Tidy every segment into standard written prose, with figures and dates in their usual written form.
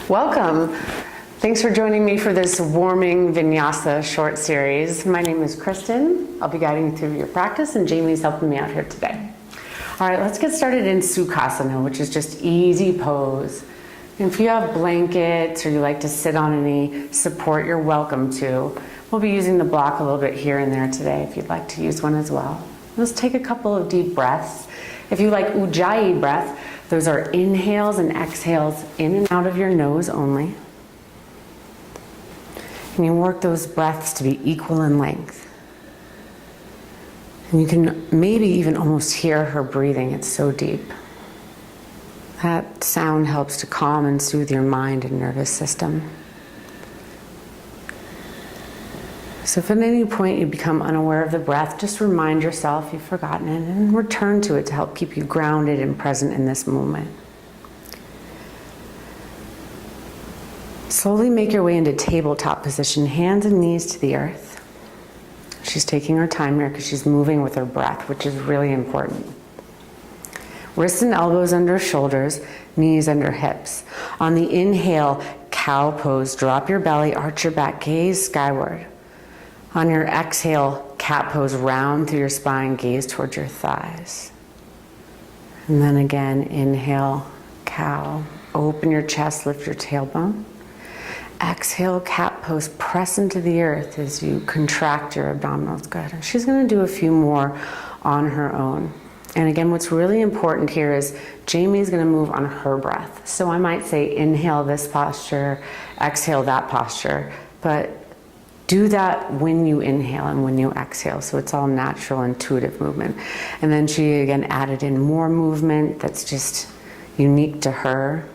Welcome. Thanks for joining me for this warming Vinyasa short series. My name is Kristen. I'll be guiding you through your practice, and Jamie's helping me out here today. All right, let's get started in Sukhasana, which is just easy pose. And if you have blankets or you like to sit on any support, you're welcome to. We'll be using the block a little bit here and there today if you'd like to use one as well. Let's take a couple of deep breaths. If you like Ujjayi breath, those are inhales and exhales in and out of your nose only. And you work those breaths to be equal in length. And you can maybe even almost hear her breathing, it's so deep. That sound helps to calm and soothe your mind and nervous system. So if at any point you become unaware of the breath, just remind yourself you've forgotten it and return to it to help keep you grounded and present in this moment. Slowly make your way into tabletop position, hands and knees to the earth. She's taking her time here because she's moving with her breath, which is really important. Wrists and elbows under shoulders, knees under hips. On the inhale, cow pose, drop your belly, arch your back, gaze skyward. On your exhale, cat pose, round through your spine, gaze towards your thighs. And then again, inhale, cow. Open your chest, lift your tailbone. Exhale, cat pose, press into the earth as you contract your abdominals. Good. And she's going to do a few more on her own. And again, what's really important here is Jamie's going to move on her breath. So I might say inhale this posture, exhale that posture, but do that when you inhale and when you exhale, so it's all natural, intuitive movement. And then she again added in more movement that's just unique to her.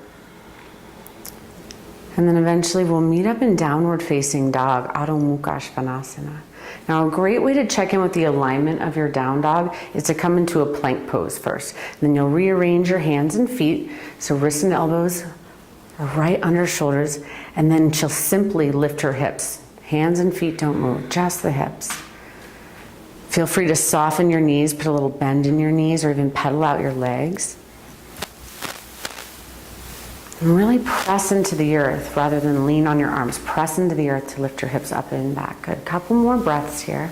And then eventually we'll meet up in downward facing dog, Adho Mukha Svanasana. Now a great way to check in with the alignment of your down dog is to come into a plank pose first. And then you'll rearrange your hands and feet, so wrists and elbows are right under shoulders, and then she'll simply lift her hips. Hands and feet don't move, just the hips. Feel free to soften your knees, put a little bend in your knees, or even pedal out your legs. And really press into the earth rather than lean on your arms. Press into the earth to lift your hips up and back. Good. Couple more breaths here.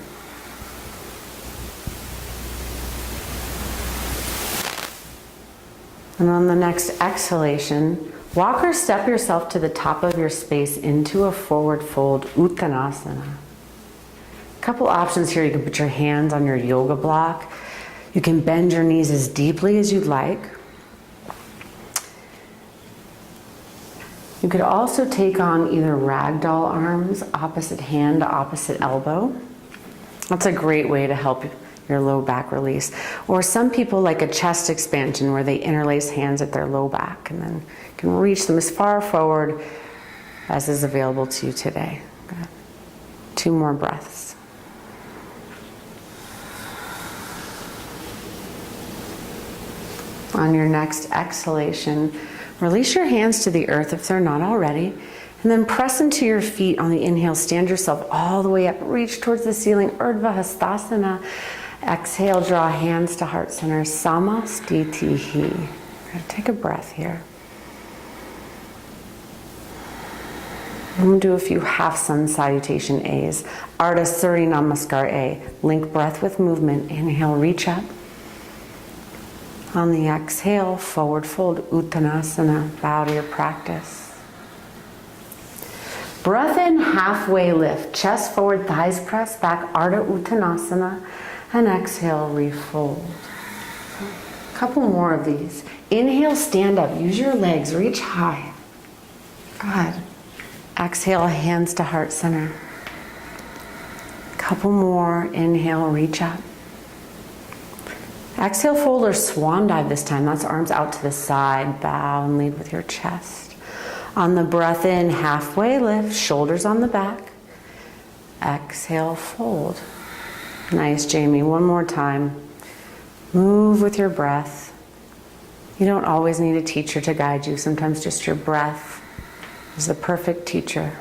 And on the next exhalation, walk or step yourself to the top of your space into a forward fold, Uttanasana. A couple options here. You can put your hands on your yoga block. You can bend your knees as deeply as you'd like. You could also take on either ragdoll arms, opposite hand to opposite elbow. That's a great way to help your low back release. Or some people like a chest expansion where they interlace hands at their low back and then you can reach them as far forward as is available to you today. Good. 2 more breaths. On your next exhalation, release your hands to the earth if they're not already, and then press into your feet on the inhale. Stand yourself all the way up, reach towards the ceiling, Urdhva Hastasana. Exhale, draw hands to heart center, Samastitihi. Take a breath here. I'm going to do a few half Sun Salutation A's. Ardha Surya Namaskar A. Link breath with movement. Inhale, reach up. On the exhale, forward fold, Uttanasana, bow to your practice. Breath in, halfway lift, chest forward, thighs press back, Ardha Uttanasana, and exhale, refold. A couple more of these. Inhale, stand up, use your legs, reach high. Good. Exhale, hands to heart center. Couple more, inhale, reach up. Exhale, fold or swan dive this time. That's arms out to the side. Bow and lead with your chest. On the breath in, halfway lift, shoulders on the back. Exhale, fold. Nice, Jamie. One more time. Move with your breath. You don't always need a teacher to guide you. Sometimes just your breath is the perfect teacher.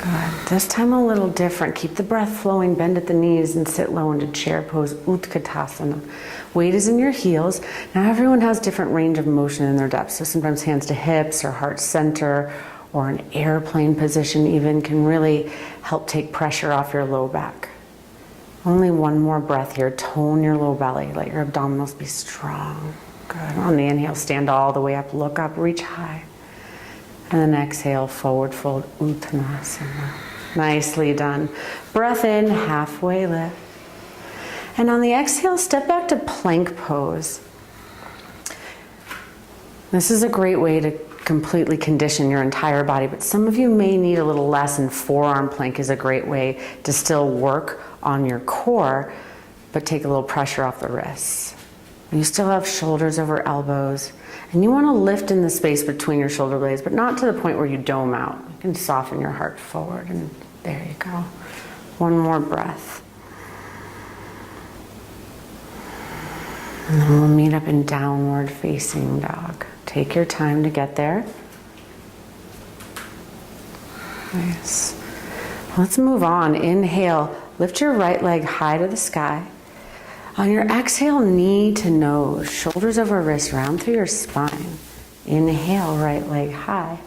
Good. This time a little different. Keep the breath flowing, bend at the knees and sit low into chair pose, Uttanasana. Weight is in your heels. Now everyone has different range of motion in their depth. So sometimes hands to hips or heart center or an airplane position even can really help take pressure off your low back. Only one more breath here. Tone your low belly. Let your abdominals be strong. Good. On the inhale, stand all the way up, look up, reach high. And then exhale, forward fold, Uttanasana. Nicely done. Breath in, halfway lift. And on the exhale, step back to plank pose. This is a great way to completely condition your entire body, but some of you may need a little less, and forearm plank is a great way to still work on your core, but take a little pressure off the wrists. You still have shoulders over elbows, and you want to lift in the space between your shoulder blades, but not to the point where you dome out. You can soften your heart forward, and there you go. One more breath. And then we'll meet up in downward facing dog. Take your time to get there. Nice. Let's move on. Inhale, lift your right leg high to the sky. On your exhale, knee to nose, shoulders over wrist, round through your spine. Inhale, right leg high.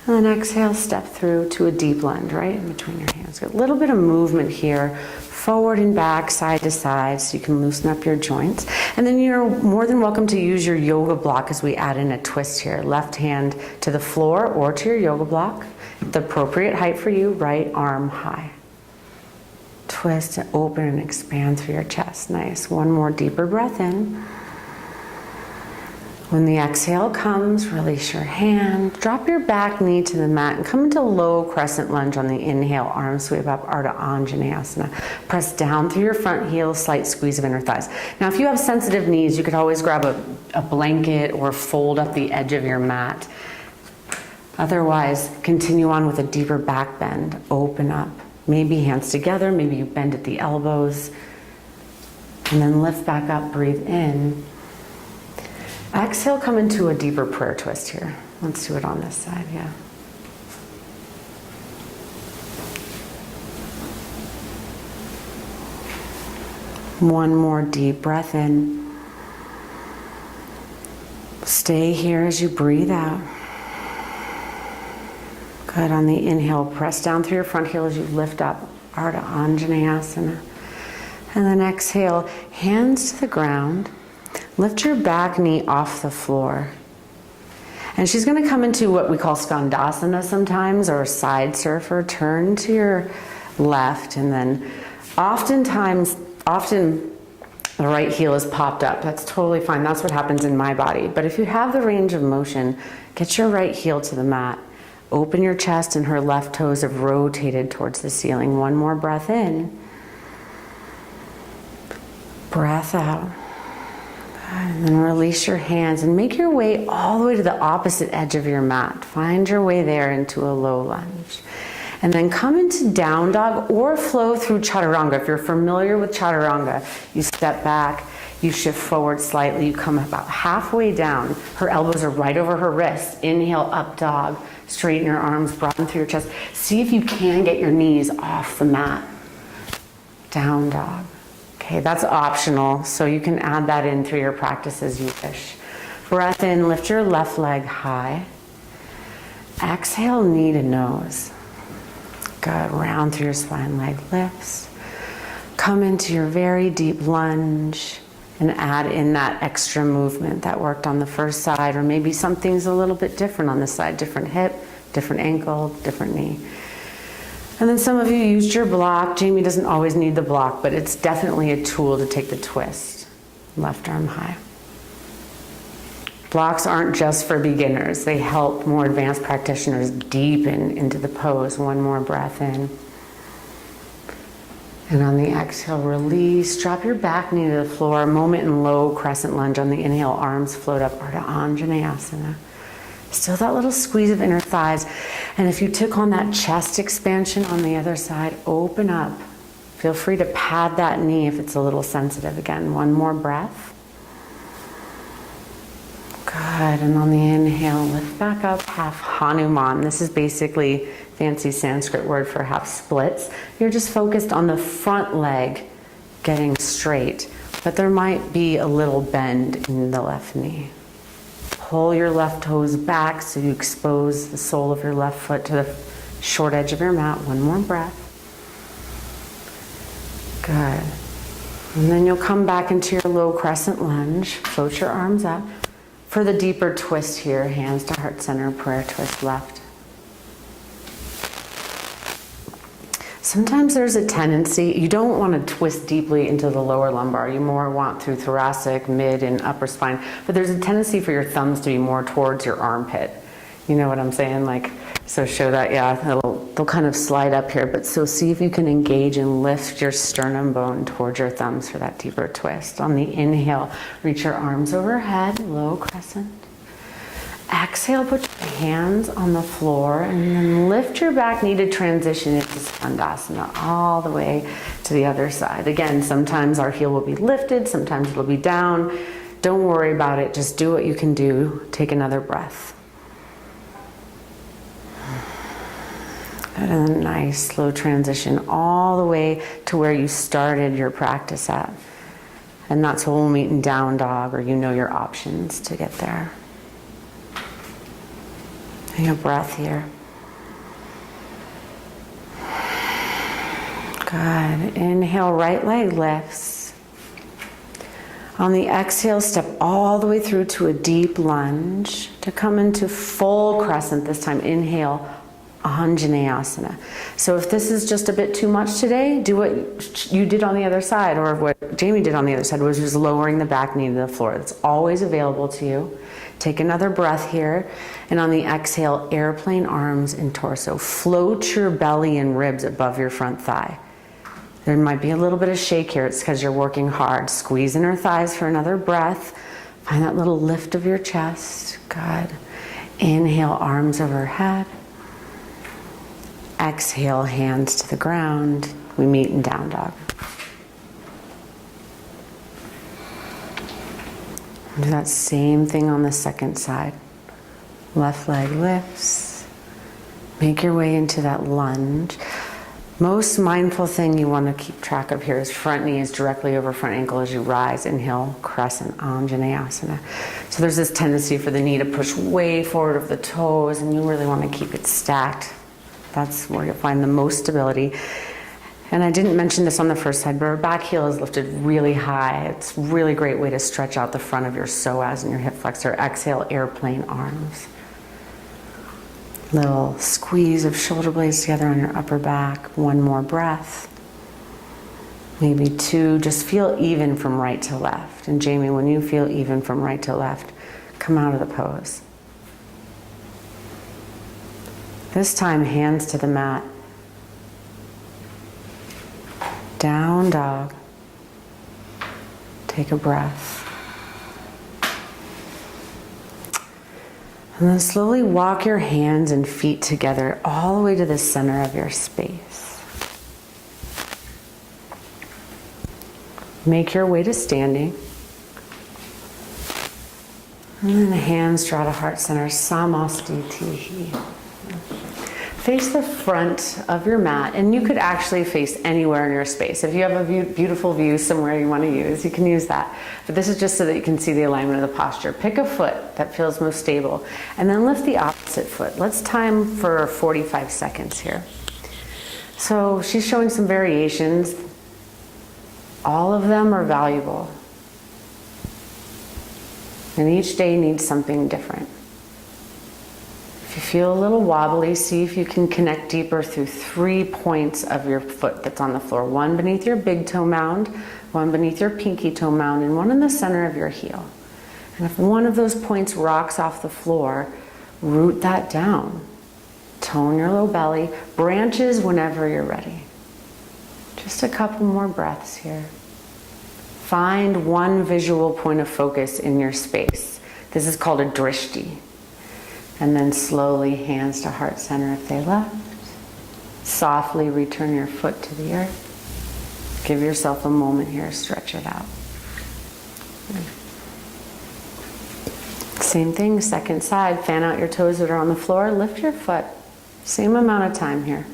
And then exhale, step through to a deep lunge, right in between your hands. Get a little bit of movement here, forward and back, side to side, so you can loosen up your joints. And then you're more than welcome to use your yoga block as we add in a twist here. Left hand to the floor or to your yoga block. The appropriate height for you, right arm high. Twist and open and expand through your chest. Nice. One more deeper breath in. When the exhale comes, release your hand. Drop your back knee to the mat and come into low crescent lunge on the inhale. Arm sweep up, Ardha Anjaneyasana. Press down through your front heel, slight squeeze of inner thighs. Now, if you have sensitive knees, you could always grab a blanket or fold up the edge of your mat. Otherwise, continue on with a deeper back bend. Open up. Maybe hands together, maybe you bend at the elbows. And then lift back up, breathe in. Exhale, come into a deeper prayer twist here. Let's do it on this side, yeah. One more deep breath in. Stay here as you breathe out. Good. On the inhale, press down through your front heel as you lift up, Ardha Anjaneyasana. And then exhale, hands to the ground. Lift your back knee off the floor. And she's going to come into what we call Skandasana sometimes, or side surfer. Turn to your left, and then often the right heel is popped up. That's totally fine. That's what happens in my body. But if you have the range of motion, get your right heel to the mat. Open your chest, and her left toes have rotated towards the ceiling. One more breath in. Breath out. And then release your hands and make your way all the way to the opposite edge of your mat. Find your way there into a low lunge. And then come into down dog or flow through chaturanga. If you're familiar with chaturanga, you step back, you shift forward slightly, you come about halfway down. Her elbows are right over her wrists. Inhale, up dog. Straighten your arms, broaden through your chest. See if you can get your knees off the mat. Down dog. Okay, that's optional, so you can add that in through your practice as you wish. Breath in, lift your left leg high. Exhale, knee to nose. Good, round through your spine, leg lifts. Come into your very deep lunge and add in that extra movement that worked on the first side, or maybe something's a little bit different on this side, different hip, different ankle, different knee. And then some of you used your block. Jamie doesn't always need the block, but it's definitely a tool to take the twist. Left arm high. Blocks aren't just for beginners. They help more advanced practitioners deepen into the pose. One more breath in. And on the exhale, release. Drop your back knee to the floor. A moment in low crescent lunge. On the inhale, arms float up, Ardha Anjaneyasana. Still that little squeeze of inner thighs. And if you took on that chest expansion on the other side, open up. Feel free to pad that knee if it's a little sensitive. Again, one more breath. Good. And on the inhale, lift back up, half Hanuman. This is basically, fancy Sanskrit word for half splits. You're just focused on the front leg getting straight, but there might be a little bend in the left knee. Pull your left toes back so you expose the sole of your left foot to the short edge of your mat. One more breath. Good. And then you'll come back into your low crescent lunge. Float your arms up. For the deeper twist here, hands to heart center, prayer twist left. Sometimes there's a tendency, you don't want to twist deeply into the lower lumbar. You more want through thoracic, mid, and upper spine. But there's a tendency for your thumbs to be more towards your armpit. You know what I'm saying? Like, so show that, yeah, they'll kind of slide up here. But so see if you can engage and lift your sternum bone towards your thumbs for that deeper twist. On the inhale, reach your arms overhead, low crescent. Exhale, put your hands on the floor and then lift your back knee to transition into Skandasana all the way to the other side. Again, sometimes our heel will be lifted, sometimes it'll be down. Don't worry about it, just do what you can do. Take another breath. And a nice slow transition all the way to where you started your practice at. And that's when we'll meet in down dog, or you know your options to get there. Take a breath here. Good. Inhale, right leg lifts. On the exhale, step all the way through to a deep lunge to come into full crescent. This time, inhale, Anjaneyasana. So if this is just a bit too much today, do what you did on the other side, or what Jamie did on the other side, was just lowering the back knee to the floor. That's always available to you. Take another breath here, and on the exhale, airplane arms and torso. Float your belly and ribs above your front thigh. There might be a little bit of shake here. It's because you're working hard. Squeeze inner thighs for another breath. Find that little lift of your chest. Good. Inhale, arms overhead. Exhale, hands to the ground. We meet in down dog. Do that same thing on the second side. Left leg lifts. Make your way into that lunge. Most mindful thing you want to keep track of here is front knee is directly over front ankle as you rise. Inhale, crescent, Anjaneyasana. So there's this tendency for the knee to push way forward of the toes, and you really want to keep it stacked. That's where you'll find the most stability. And I didn't mention this on the first side, but our back heel is lifted really high. It's a really great way to stretch out the front of your psoas and your hip flexor. Exhale, airplane arms. Little squeeze of shoulder blades together on your upper back. One more breath. Maybe two. Just feel even from right to left. And Jamie, when you feel even from right to left, come out of the pose. This time, hands to the mat. Down dog. Take a breath. And then slowly walk your hands and feet together all the way to the center of your space. Make your way to standing. And then the hands draw to heart center, Samastitihi. Face the front of your mat, and you could actually face anywhere in your space. If you have a beautiful view somewhere you want to use, you can use that. But this is just so that you can see the alignment of the posture. Pick a foot that feels most stable, and then lift the opposite foot. Let's time for 45 seconds here. So she's showing some variations. All of them are valuable. And each day needs something different. If you feel a little wobbly, see if you can connect deeper through 3 points of your foot that's on the floor. One beneath your big toe mound, one beneath your pinky toe mound, and one in the center of your heel. And if one of those points rocks off the floor, root that down. Tone your low belly, branches whenever you're ready. Just a couple more breaths here. Find one visual point of focus in your space. This is called a drishti. And then slowly, hands to heart center if they left. Softly return your foot to the earth. Give yourself a moment here, stretch it out. Same thing, second side, fan out your toes that are on the floor, lift your foot. Same amount of time here.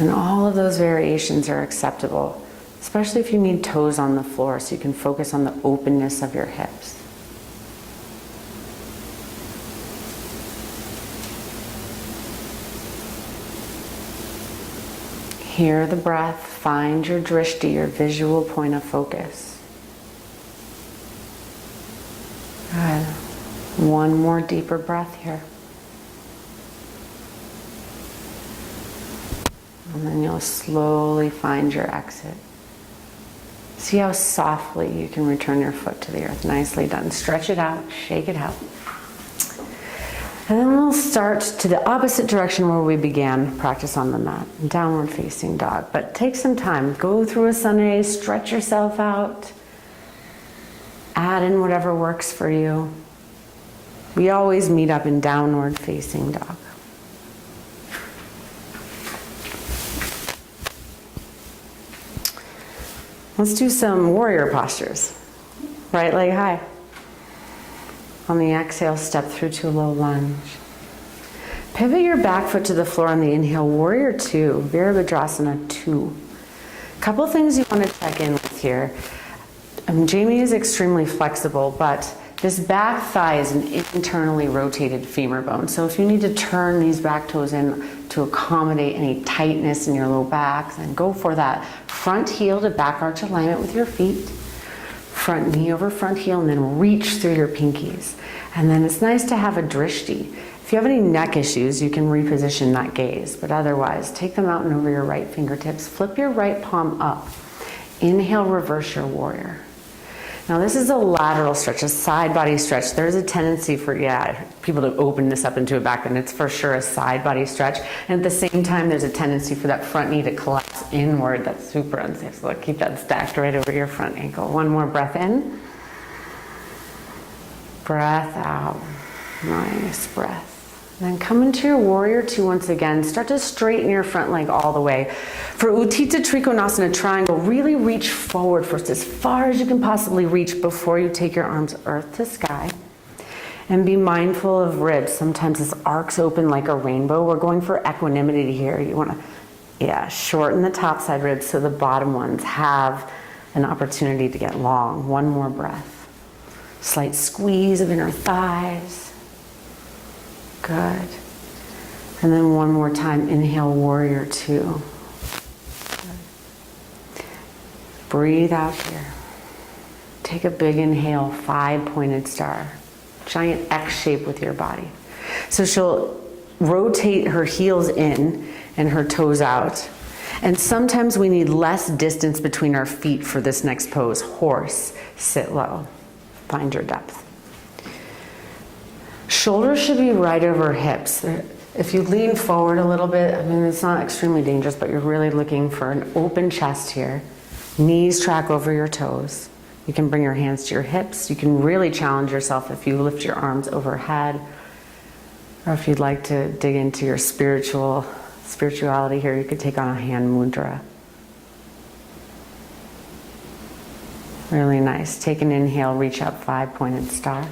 And all of those variations are acceptable, especially if you need toes on the floor so you can focus on the openness of your hips. Hear the breath, find your drishti, your visual point of focus. Good. One more deeper breath here. And then you'll slowly find your exit. See how softly you can return your foot to the earth. Nicely done. Stretch it out, shake it out. And then we'll start to the opposite direction where we began practice on the mat, downward facing dog. But take some time, go through Asana, stretch yourself out, add in whatever works for you. We always meet up in downward facing dog. Let's do some warrior postures. Right leg high. On the exhale, step through to a low lunge. Pivot your back foot to the floor on the inhale, warrior two, Virabhadrasana 2. Couple things you want to check in with here. Jamie is extremely flexible, but this back thigh is an internally rotated femur bone. So if you need to turn these back toes in to accommodate any tightness in your low back, then go for that. Front heel to back arch alignment with your feet. Front knee over front heel, and then reach through your pinkies. And then it's nice to have a drishti. If you have any neck issues, you can reposition that gaze, but otherwise, take them out and over your right fingertips. Flip your right palm up. Inhale, reverse your warrior. Now this is a lateral stretch, a side body stretch. There's a tendency for, people to open this up into a back bend. It's for sure a side body stretch. And at the same time, there's a tendency for that front knee to collapse inward. That's super unsafe. So keep that stacked right over your front ankle. One more breath in. Breath out. Nice breath. Then come into your warrior two once again. Start to straighten your front leg all the way. For Uttanasana Trikonasana Triangle, really reach forward first as far as you can possibly reach before you take your arms earth to sky. And be mindful of ribs. Sometimes this arcs open like a rainbow. We're going for equanimity here. You want to, shorten the top side ribs so the bottom ones have an opportunity to get long. One more breath. Slight squeeze of inner thighs. Good. And then one more time, inhale, warrior two. Good. Breathe out here. Take a big inhale, 5-pointed star. Giant X shape with your body. So she'll rotate her heels in and her toes out. And sometimes we need less distance between our feet for this next pose. Horse, sit low. Find your depth. Shoulders should be right over hips. If you lean forward a little bit, it's not extremely dangerous, but you're really looking for an open chest here. Knees track over your toes. You can bring your hands to your hips. You can really challenge yourself if you lift your arms overhead, or if you'd like to dig into your spirituality here, you could take on a hand mudra. Really nice. Take an inhale, reach up, 5-pointed star.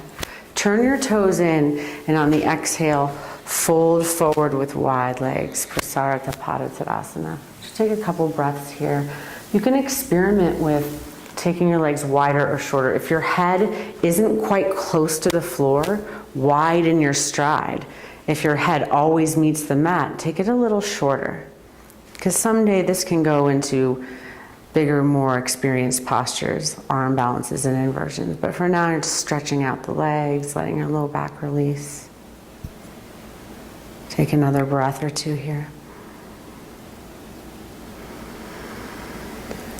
Turn your toes in, and on the exhale, fold forward with wide legs. Prasarita Padasana. Just take a couple breaths here. You can experiment with taking your legs wider or shorter. If your head isn't quite close to the floor, widen your stride. If your head always meets the mat, take it a little shorter. Because someday this can go into bigger, more experienced postures, arm balances and inversions. But for now, you're just stretching out the legs, letting your low back release. Take another breath or two here.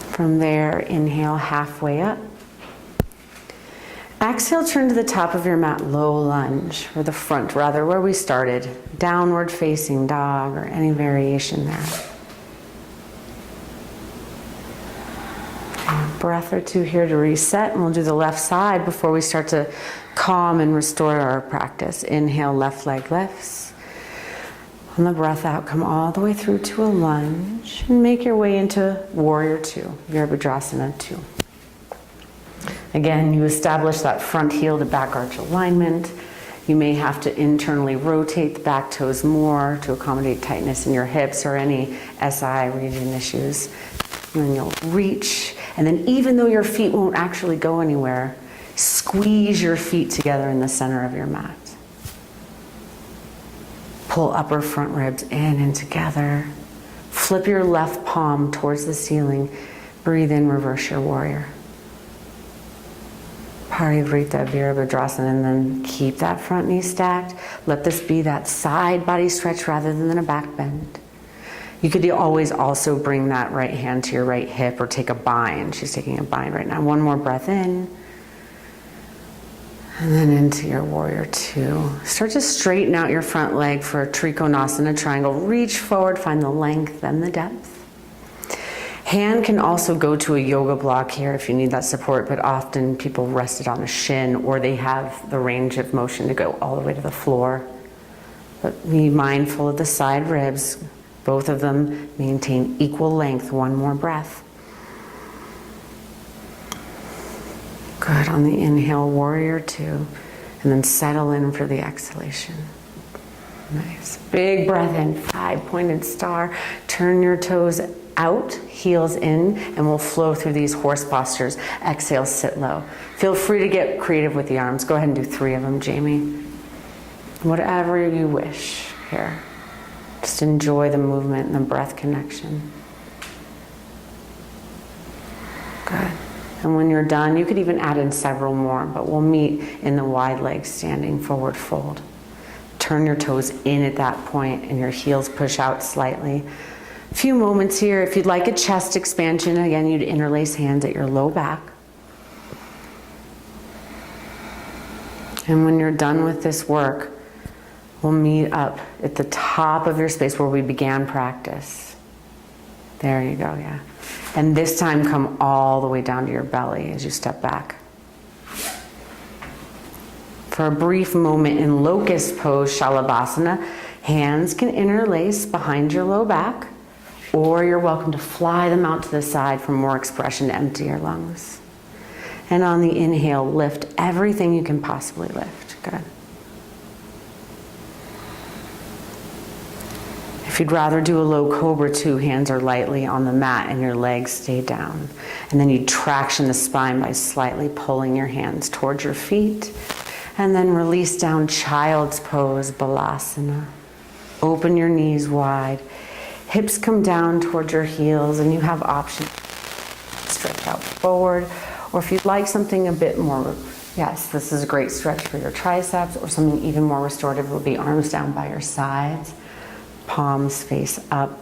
From there, inhale halfway up. Exhale, turn to the top of your mat, low lunge, or the front rather, where we started. Downward facing dog or any variation there. Breath or two here to reset, and we'll do the left side before we start to calm and restore our practice. Inhale, left leg lifts. On the breath out, come all the way through to a lunge and make your way into warrior two, Virabhadrasana 2. Again, you establish that front heel to back arch alignment. You may have to internally rotate the back toes more to accommodate tightness in your hips or any SI region issues. And then you'll reach, and then even though your feet won't actually go anywhere, squeeze your feet together in the center of your mat. Pull upper front ribs in and together. Flip your left palm towards the ceiling. Breathe in, reverse your warrior. Parivrita Virabhadrasana, and then keep that front knee stacked. Let this be that side body stretch rather than a back bend. You could always also bring that right hand to your right hip or take a bind. She's taking a bind right now. One more breath in. And then into your warrior two. Start to straighten out your front leg for a Trikonasana Triangle. Reach forward, find the length and the depth. Hand can also go to a yoga block here if you need that support, but often people rest it on a shin or they have the range of motion to go all the way to the floor. But be mindful of the side ribs. Both of them maintain equal length. One more breath. Good. On the inhale, warrior two, and then settle in for the exhalation. Nice. Big breath in, 5-pointed star. Turn your toes out, heels in, and we'll flow through these horse postures. Exhale, sit low. Feel free to get creative with the arms. Go ahead and do 3 of them, Jamie. Whatever you wish here. Just enjoy the movement and the breath connection. Good. And when you're done, you could even add in several more, but we'll meet in the wide leg standing forward fold. Turn your toes in at that point and your heels push out slightly. A few moments here. If you'd like a chest expansion, again, you'd interlace hands at your low back. And when you're done with this work, we'll meet up at the top of your space where we began practice. There you go, yeah. And this time come all the way down to your belly as you step back. For a brief moment in locust pose, Shalabhasana, hands can interlace behind your low back, or you're welcome to fly them out to the side for more expression to empty your lungs. And on the inhale, lift everything you can possibly lift. Good. If you'd rather do a low Cobra, 2 hands are lightly on the mat and your legs stay down. And then you traction the spine by slightly pulling your hands towards your feet. And then release down, child's pose, Balasana. Open your knees wide. Hips come down towards your heels and you have options. Stretch out forward. Or if you'd like something a bit more, yes, this is a great stretch for your triceps, or something even more restorative would be arms down by your sides. Palms face up.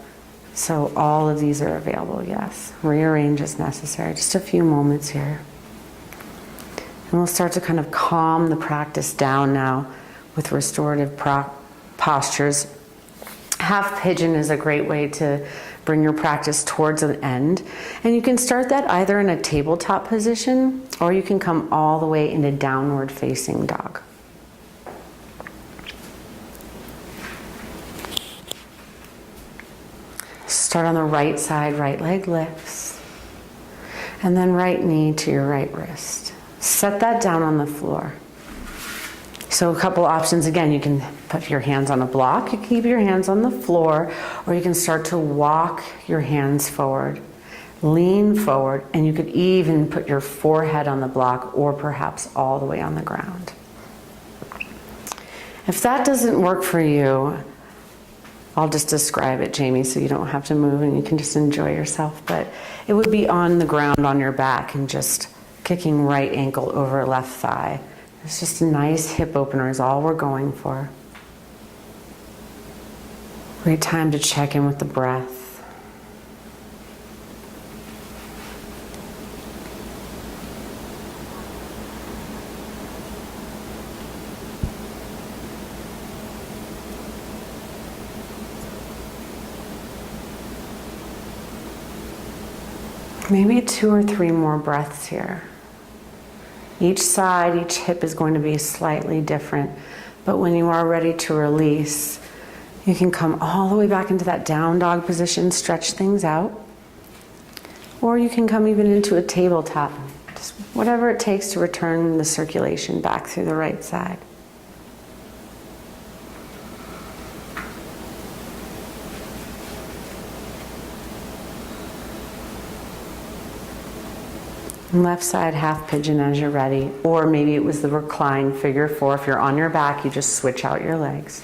So all of these are available, yes. Rearrange as necessary. Just a few moments here. And we'll start to kind of calm the practice down now with restorative postures. Half pigeon is a great way to bring your practice towards an end. And you can start that either in a tabletop position, or you can come all the way into downward facing dog. Start on the right side, right leg lifts. And then right knee to your right wrist. Set that down on the floor. So a couple options. Again, you can put your hands on a block. You can keep your hands on the floor, or you can start to walk your hands forward. Lean forward, and you could even put your forehead on the block, or perhaps all the way on the ground. If that doesn't work for you, I'll just describe it, Jamie, so you don't have to move and you can just enjoy yourself. But it would be on the ground on your back and just kicking right ankle over left thigh. It's just a nice hip opener is all we're going for. Great time to check in with the breath. Maybe 2 or 3 more breaths here. Each side, each hip is going to be slightly different, but when you are ready to release, you can come all the way back into that down dog position, stretch things out, or you can come even into a tabletop to Just whatever it takes to return the circulation back through the right side. Left side half pigeon as you're ready, or maybe it was the reclined figure four. If you're on your back, you just switch out your legs.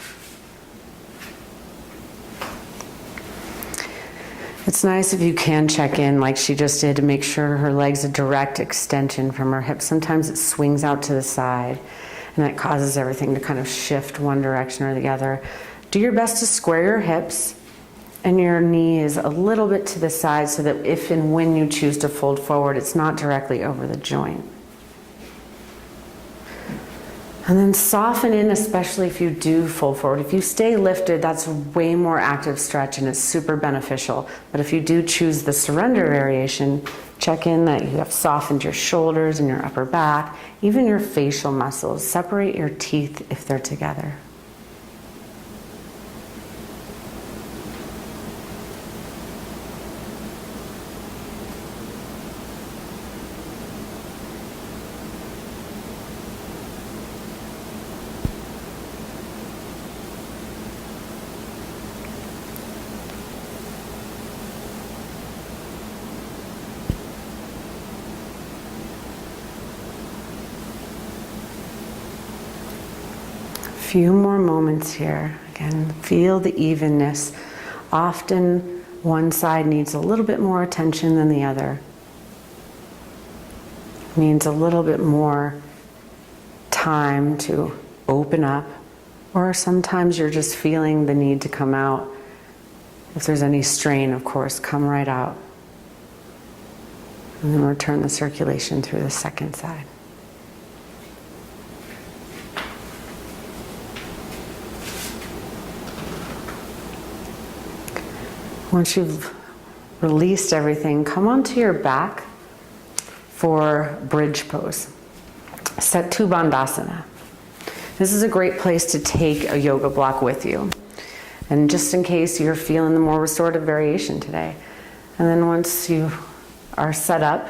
It's nice if you can check in like she just did to make sure her leg's a direct extension from her hips. Sometimes it swings out to the side and that causes everything to kind of shift one direction or the other. Do your best to square your hips and your knee is a little bit to the side so that if and when you choose to fold forward, it's not directly over the joint. And then soften in, especially if you do fold forward. If you stay lifted, that's way more active stretch and it's super beneficial. But if you do choose the surrender variation, check in that you have softened your shoulders and your upper back, even your facial muscles. Separate your teeth if they're together. Few more moments here. Again, feel the evenness. Often one side needs a little bit more attention than the other. Needs a little bit more time to open up, or sometimes you're just feeling the need to come out. If there's any strain, of course, come right out. And then return the circulation through the second side. Once you've released everything, come onto your back for bridge pose. Setu Bandhasana. This is a great place to take a yoga block with you. And just in case you're feeling the more restorative variation today. And then once you are set up,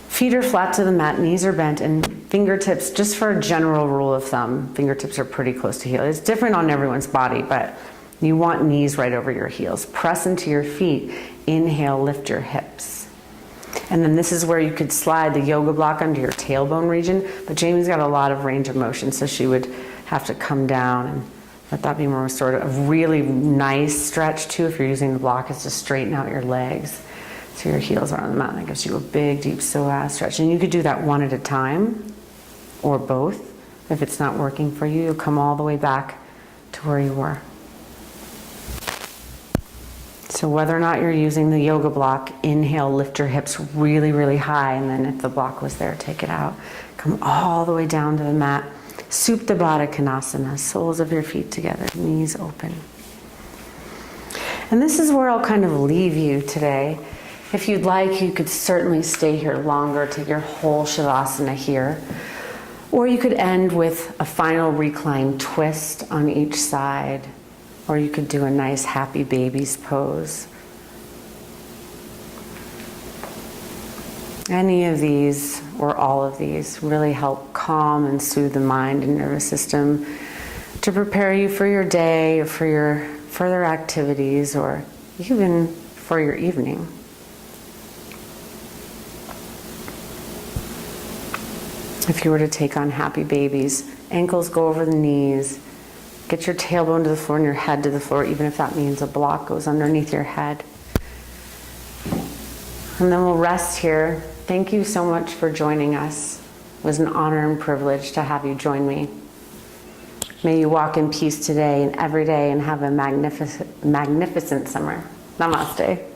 feet are flat to the mat, knees are bent, and fingertips, just for a general rule of thumb, fingertips are pretty close to heel. It's different on everyone's body, but you want knees right over your heels. Press into your feet. Inhale, lift your hips. And then this is where you could slide the yoga block under your tailbone region, but Jamie's got a lot of range of motion, so she would have to come down and let that be more restorative. A really nice stretch too, if you're using the block, is to straighten out your legs so your heels are on the mat. That gives you a big, deep psoas stretch. And you could do that one at a time, or both. If it's not working for you, you'll come all the way back to where you were. So whether or not you're using the yoga block, inhale, lift your hips really, really high, and then if the block was there, take it out. Come all the way down to the mat. Supta Baddha Konasana, soles of your feet together, knees open. And this is where I'll kind of leave you today. If you'd like, you could certainly stay here longer, take your whole Shavasana here. Or you could end with a final recline twist on each side. Or you could do a nice happy baby's pose. Any of these or all of these really help calm and soothe the mind and nervous system to prepare you for your day or for your further activities or even for your evening. If you were to take on happy babies, ankles go over the knees. Get your tailbone to the floor and your head to the floor, even if that means a block goes underneath your head. And then we'll rest here. Thank you so much for joining us. It was an honor and privilege to have you join me. May you walk in peace today and every day and have a magnificent summer. Namaste.